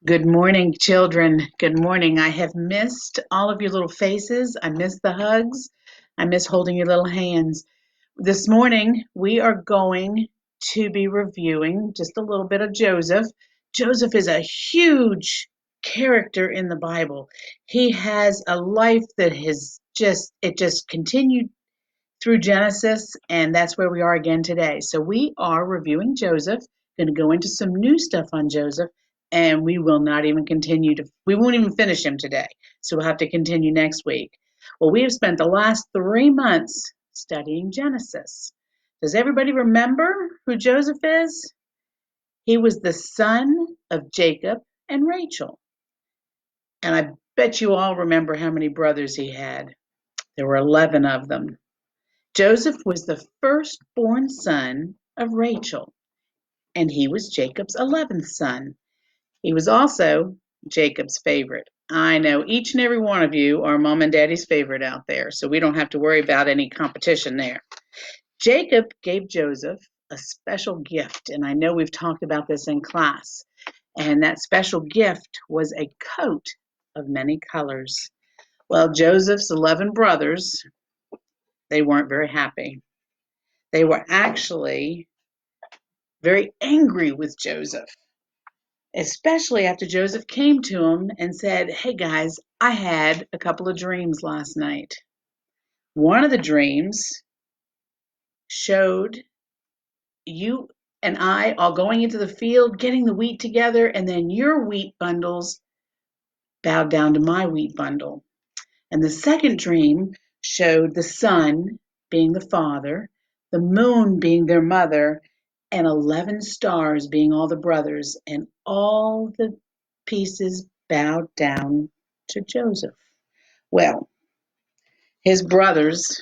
Good morning, children. Good morning. I have missed all of your little faces. I miss the hugs. I miss holding your little hands. This morning, we are going to be reviewing just a little bit of Joseph. Joseph is a huge character in the Bible. He has a life that just continued through Genesis, and that's where we are again today. So we are reviewing Joseph, going to go into some new stuff on Joseph, and we will not even we won't even finish him today. So we'll have to continue next week. Well, we have spent the last 3 months studying Genesis. Does everybody remember who Joseph is? He was the son of Jacob and Rachel. And I bet you all remember how many brothers he had. There were 11 of them. Joseph was the firstborn son of Rachel, and he was Jacob's 11th son. He was also Jacob's favorite. I know each and every one of you are mom and daddy's favorite out there, so we don't have to worry about any competition there. Jacob gave Joseph a special gift, and I know we've talked about this in class, and that special gift was a coat of many colors. Well, Joseph's 11 brothers, they weren't very happy. They were actually very angry with Joseph, especially after Joseph came to him and said, "Hey guys, I had a couple of dreams last night. One of the dreams showed you and I all going into the field, getting the wheat together, and then your wheat bundles bowed down to my wheat bundle. And the second dream showed the sun being the father, the moon being their mother, and 11 stars being all the brothers, and all the pieces bowed down to Joseph." Well, his brothers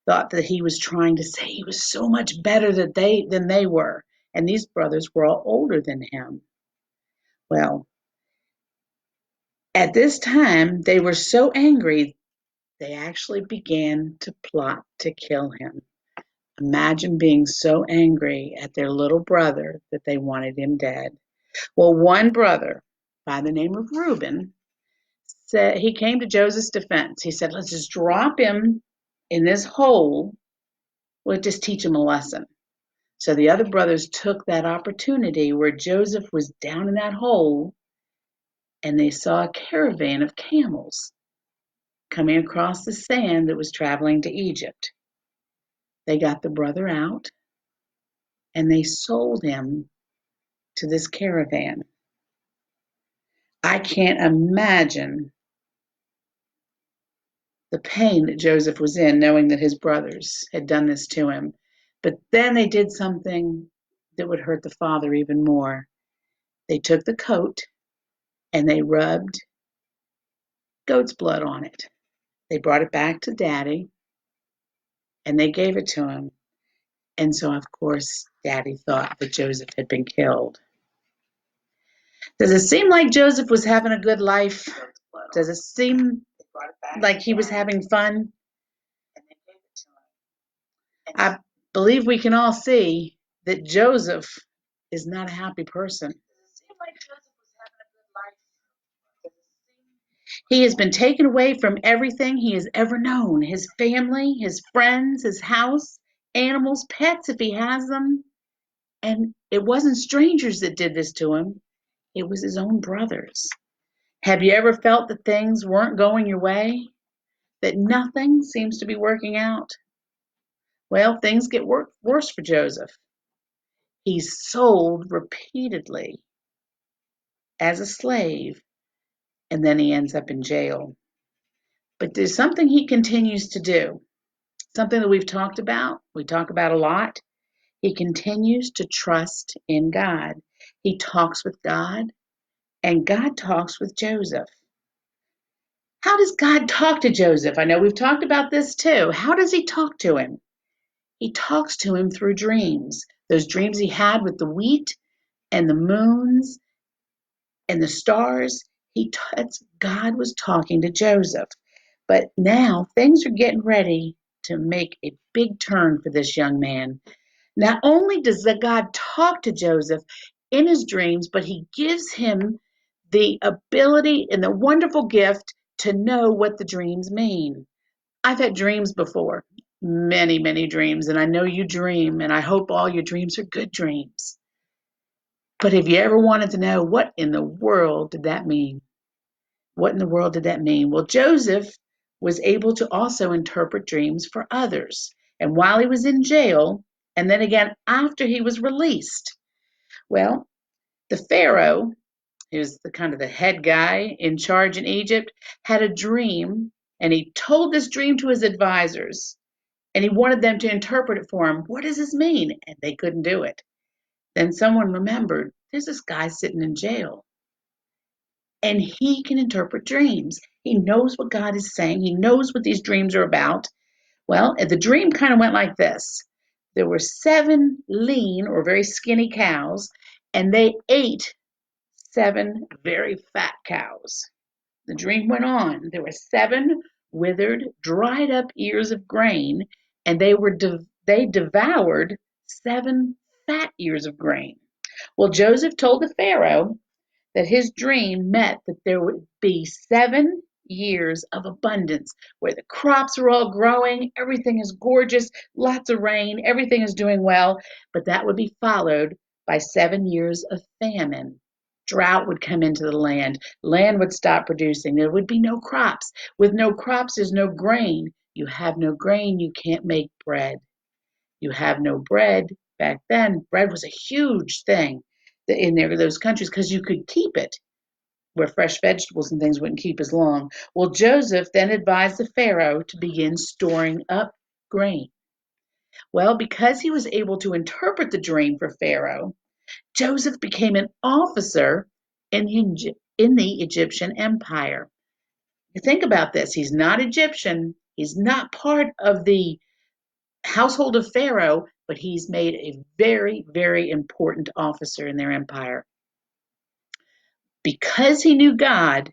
thought that he was trying to say he was so much better than they were, and these brothers were all older than him. Well, at this time, they were so angry, they actually began to plot to kill him. Imagine being so angry at their little brother that they wanted him dead. Well, one brother by the name of Reuben said he came to Joseph's defense. He said, "Let's just drop him in this hole. We'll just teach him a lesson." So the other brothers took that opportunity where Joseph was down in that hole, and they saw a caravan of camels coming across the sand that was traveling to Egypt. They got the brother out and they sold him to this caravan. I can't imagine the pain that Joseph was in knowing that his brothers had done this to him. But then they did something that would hurt the father even more. They took the coat and they rubbed goat's blood on it. They brought it back to daddy and they gave it to him. And so, of course, daddy thought that Joseph had been killed. Does it seem like Joseph was having a good life? Does it seem like he was having fun? I believe we can all see that Joseph is not a happy person. He has been taken away from everything he has ever known, his family, his friends, his house, animals, pets if he has them. And it wasn't strangers that did this to him, it was his own brothers. Have you ever felt that things weren't going your way? That nothing seems to be working out? Well, things get worse for Joseph. He's sold repeatedly as a slave, and then he ends up in jail. But there's something he continues to do, something that we've talked about, we talk about a lot. He continues to trust in God. He talks with God, and God talks with Joseph. How does God talk to Joseph? I know we've talked about this too. How does he talk to him? He talks to him through dreams. Those dreams he had with the wheat and the moons and the stars, God was talking to Joseph. But now things are getting ready to make a big turn for this young man. Not only does God talk to Joseph in his dreams, but he gives him the ability and the wonderful gift to know what the dreams mean. I've had dreams before, many, many dreams, and I know you dream, and I hope all your dreams are good dreams. But have you ever wanted to know what in the world did that mean? What in the world did that mean? Well, Joseph was able to also interpret dreams for others. And while he was in jail, and then again after he was released, well, the Pharaoh, who's the kind of the head guy in charge in Egypt, had a dream, and he told this dream to his advisors, and he wanted them to interpret it for him. What does this mean? And they couldn't do it. Then someone remembered, there's this guy sitting in jail, and he can interpret dreams. He knows what God is saying. He knows what these dreams are about. Well, the dream kind of went like this. There were 7 lean or very skinny cows, and they ate 7 very fat cows. The dream went on. There were 7 withered, dried up ears of grain, and they devoured 7 fat ears of grain. Well, Joseph told the Pharaoh that his dream meant that there would be 7 years of abundance where the crops are all growing, everything is gorgeous, lots of rain, everything is doing well, but that would be followed by 7 years of famine. Drought would come into the land. Land would stop producing. There would be no crops. With no crops, there's no grain. You have no grain, you can't make bread. You have no bread. Back then, bread was a huge thing in those countries because you could keep it where fresh vegetables and things wouldn't keep as long. Well, Joseph then advised the Pharaoh to begin storing up grain. Well, because he was able to interpret the dream for Pharaoh, Joseph became an officer in the Egyptian empire. You think about this. He's not Egyptian. He's not part of the household of Pharaoh, but he's made a very, very important officer in their empire. Because he knew God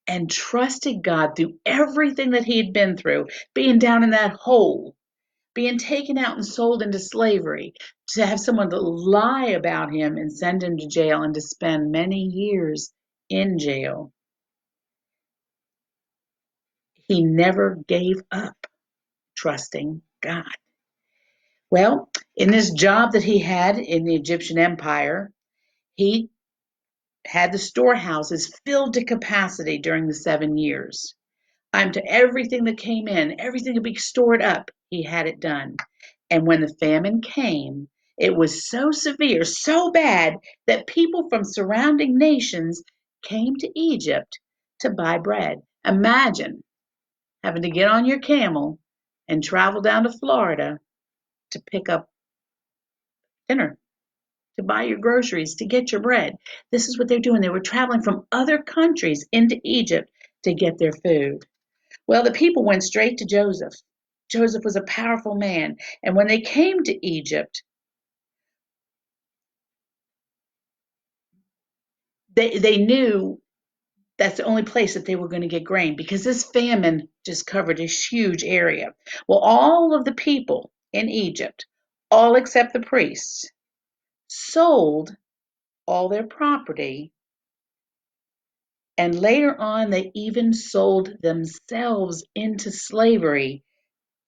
and trusted God through everything that he had been through, being down in that hole, being taken out and sold into slavery, to have someone to lie about him and send him to jail and to spend many years in jail. He never gave up trusting God. Well, in this job that he had in the Egyptian empire, he had the storehouses filled to capacity during the 7 years. To everything that came in, everything could be stored up. He had it done. And when the famine came, it was so severe, so bad, that people from surrounding nations came to Egypt to buy bread. Imagine having to get on your camel and travel down to Florida to pick up dinner, to buy your groceries, to get your bread. This is what they're doing. They were traveling from other countries into Egypt to get their food. Well, the people went straight to Joseph. Joseph was a powerful man. And when they came to Egypt, they knew that's the only place that they were going to get grain because this famine just covered a huge area. Well, all of the people in Egypt, all except the priests, sold all their property. And later on, they even sold themselves into slavery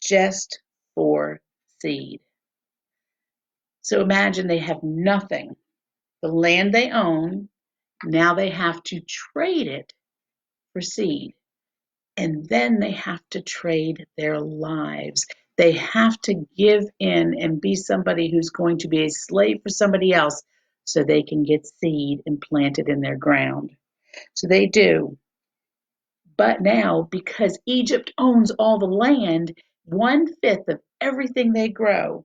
just for seed. So imagine they have nothing. The land they own, now they have to trade it for seed. And then they have to trade their lives. They have to give in and be somebody who's going to be a slave for somebody else so they can get seed and plant it in their ground. So they do. But now, because Egypt owns all the land, 1/5 of everything they grow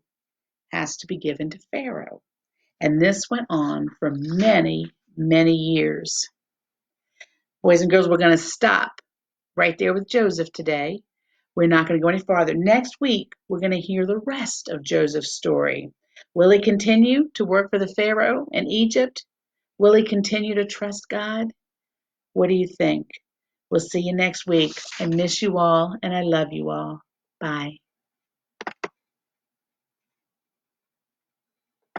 has to be given to Pharaoh. And this went on for many, many years. Boys and girls, we're going to stop right there with Joseph today. We're not going to go any farther. Next week, we're going to hear the rest of Joseph's story. Will he continue to work for the Pharaoh in Egypt? Will he continue to trust God? What do you think? We'll see you next week. I miss you all and I love you all. Bye.